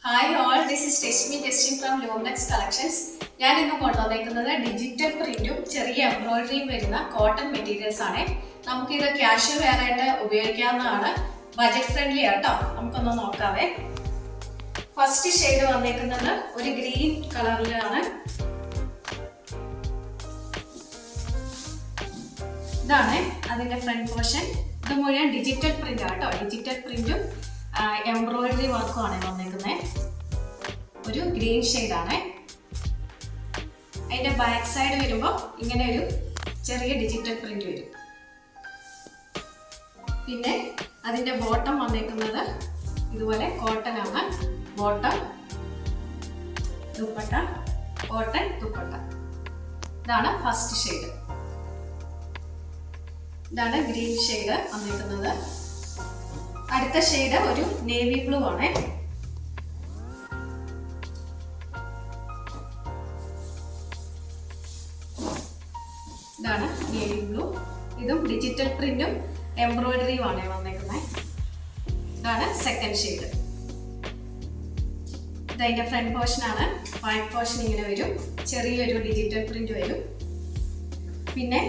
Hi all, this is Teshmi testing from Luminex Collections. ഞാൻ ഇന്ന് കൊണ്ടുവന്നിരിക്കുന്നത് ഡിജിറ്റൽ പ്രിന്റും ചെറിയ എംബ്രോയിഡറിയും വരുന്ന കോട്ടൺ മെറ്റീരിയൽസ് ആണ്. നമുക്കിത് കാഷ്വൽ വെയർ ആയിട്ട് ഉപയോഗിക്കാവുന്നതാണ്. ബജറ്റ് ഫ്രണ്ട്ലി ആട്ടോ. നമുക്കൊന്ന് നോക്കാവേ. ഫസ്റ്റ് ഷെയ്ഡ് വന്നിരിക്കുന്നത് ഒരു ഗ്രീൻ കളറിലാണ്. ഇതാണ് അതിന്റെ ഫ്രണ്ട് പോർഷൻ. ഇത് മുഴുവൻ ഡിജിറ്റൽ പ്രിന്റ് ആട്ടോ. ഡിജിറ്റൽ പ്രിന്റും എംബ്രോയിഡറി വർക്കും ആണ് വന്നിരിക്കുന്നത്. ഒരു ഗ്രീൻ ഷെയ്ഡാണ്. അതിന്റെ ബാക്ക് സൈഡ് വരുമ്പോൾ ഇങ്ങനെ ഒരു ചെറിയ ഡിജിറ്റൽ പ്രിന്റ് വരും. പിന്നെ അതിന്റെ ബോട്ടം വന്നിരിക്കുന്നത് ഇതുപോലെ കോട്ടൺ ആണ്. Bottom, dupatta, cotton dupatta. ഇതാണ് ഫസ്റ്റ് ഷെയ്ഡ്. ഇതാണ് ഗ്രീൻ ഷെയ്ഡ് വന്നിരിക്കുന്നത്. അടുത്ത ഷെയ്ഡ് ഒരു നേവി ബ്ലൂ ആണ്. ഇതാണ് നേവി ബ്ലൂ. ഇതും ഡിജിറ്റൽ പ്രിന്റും എംബ്രോയിഡറിയും ആണ് വന്നേക്കുന്നത്. ഇതാണ് സെക്കൻഡ് ഷെയ്ഡ്. ഇതിന്റെ ഫ്രണ്ട് പോർഷൻ ആണ്. ബാക്ക് പോർഷൻ ഇങ്ങനെ വരും. ചെറിയൊരു ഡിജിറ്റൽ പ്രിന്റ് വരും. പിന്നെ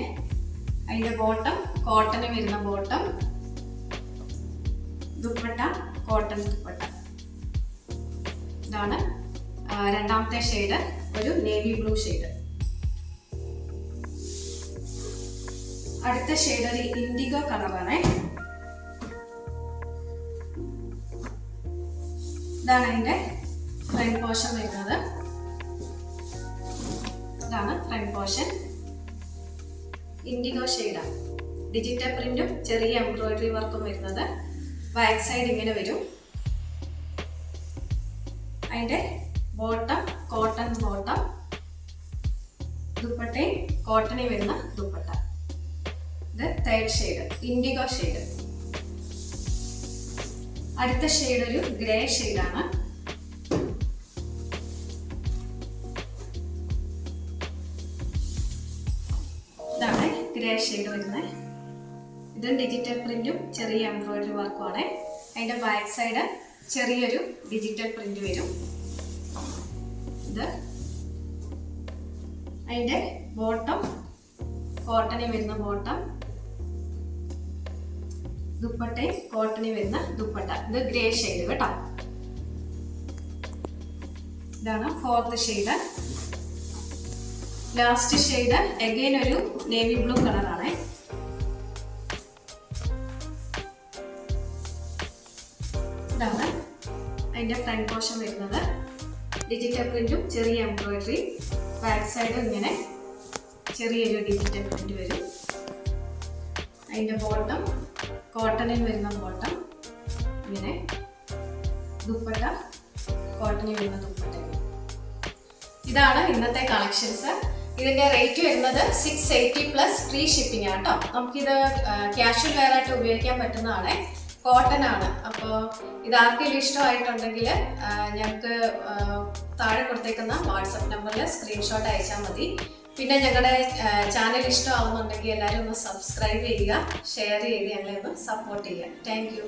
അതിന്റെ ബോട്ടം കോട്ടൺ വരുന്ന ബോട്ടം, ദുപ്പട്ട കോട്ടൺ ദുപ്പട്ട. ഇതാണ് രണ്ടാമത്തെ ഷെയ്ഡ്, ഒരു നേവി ബ്ലൂ ഷെയ്ഡ്. അടുത്ത ഷെയ്ഡ് ഒരു ഇൻഡിഗോ കളറാണ്. ഇതാണ് അതിന്റെ ഫ്രണ്ട് പോർഷൻ വരുന്നത്. ഇതാണ് ഫ്രണ്ട് പോർഷൻ. ഇൻഡിഗോ ഷെയ്ഡാണ്. ഡിജിറ്റൽ പ്രിന്റും ചെറിയ എംബ്രോയിഡറി വർക്കും വരുന്നത്. ബാക്ക് സൈഡ് ഇങ്ങനെ വരും. അതിന്റെ ബോട്ടം കോട്ടൺ ബോട്ടം, ദുപ്പട്ടയും കോട്ടണിൽ വരുന്ന ദുപ്പട്ട. ഇത് തേർഡ് ഷെയ്ഡ്, ഇൻഡിഗോ ഷെയ്ഡ്. അടുത്ത ഷെയ്ഡ് ഒരു ഗ്രേ ഷെയ്ഡാണ്. ഇതാണ് ഗ്രേ ഷെയ്ഡ് വരുന്നത്. ഇതും ഡിജിറ്റൽ പ്രിന്റും ചെറിയ എംബ്രോയിഡറി വർക്കും ആണ്. അതിന്റെ ബാക്ക് സൈഡ് ചെറിയൊരു ഡിജിറ്റൽ പ്രിന്റ് വരും. ഇത് അതിന്റെ ബോട്ടം കോട്ടണിൽ വരുന്ന ബോട്ടം, ദുപ്പട്ടയും കോട്ടണിൽ വരുന്ന ദുപ്പട്ട. ഇത് ഗ്രേ ഷെയ്ഡ് കേട്ടോ. ഇതാണ് fourth shade. Last shade again ഒരു നേവി ബ്ലൂ കളറാണ്. ഇതാണ് അതിന്റെ ഫ്രണ്ട് പോർഷൻ വരുന്നത്. ഡിജിറ്റൽ പ്രിന്റും ചെറിയ എംബ്രോയിഡറി. ബാക്ക് സൈഡ് ഇങ്ങനെ ചെറിയൊരു ഡിജിറ്റൽ പ്രിന്റ് വരും. അതിന്റെ ബോട്ടം കോട്ടണിൽ വരുന്ന ബോട്ടം, ഇങ്ങനെ ദുപ്പട്ട കോട്ടണിൽ വരുന്ന ദുപ്പട്ട. ഇതാണ് ഇന്നത്തെ കളക്ഷൻസ്. ഇതിന്റെ റേറ്റ് വരുന്നത് 680 പ്ലസ് ഫ്രീ ഷിപ്പിംഗ് ആട്ടോ. നമുക്കിത് കാഷ്വൽ വെയർ ആയിട്ട് ഉപയോഗിക്കാൻ പറ്റുന്നതാണ്. കോട്ടൺ ആണ്. അപ്പോൾ ഇത് ആർക്കെങ്കിലും ഇഷ്ടമായിട്ടുണ്ടെങ്കിൽ ഞങ്ങൾക്ക് താഴെ കൊടുത്തേക്കുന്ന വാട്സപ്പ് നമ്പറിൽ സ്ക്രീൻഷോട്ട് അയച്ചാൽ മതി. പിന്നെ ഞങ്ങളുടെ ചാനൽ ഇഷ്ടമാവുന്നുണ്ടെങ്കിൽ എല്ലാവരും ഒന്ന് സബ്സ്ക്രൈബ് ചെയ്യുക, ഷെയർ ചെയ്ത് ഞങ്ങളെ ഒന്ന് സപ്പോർട്ട് ചെയ്യുക. Thank you.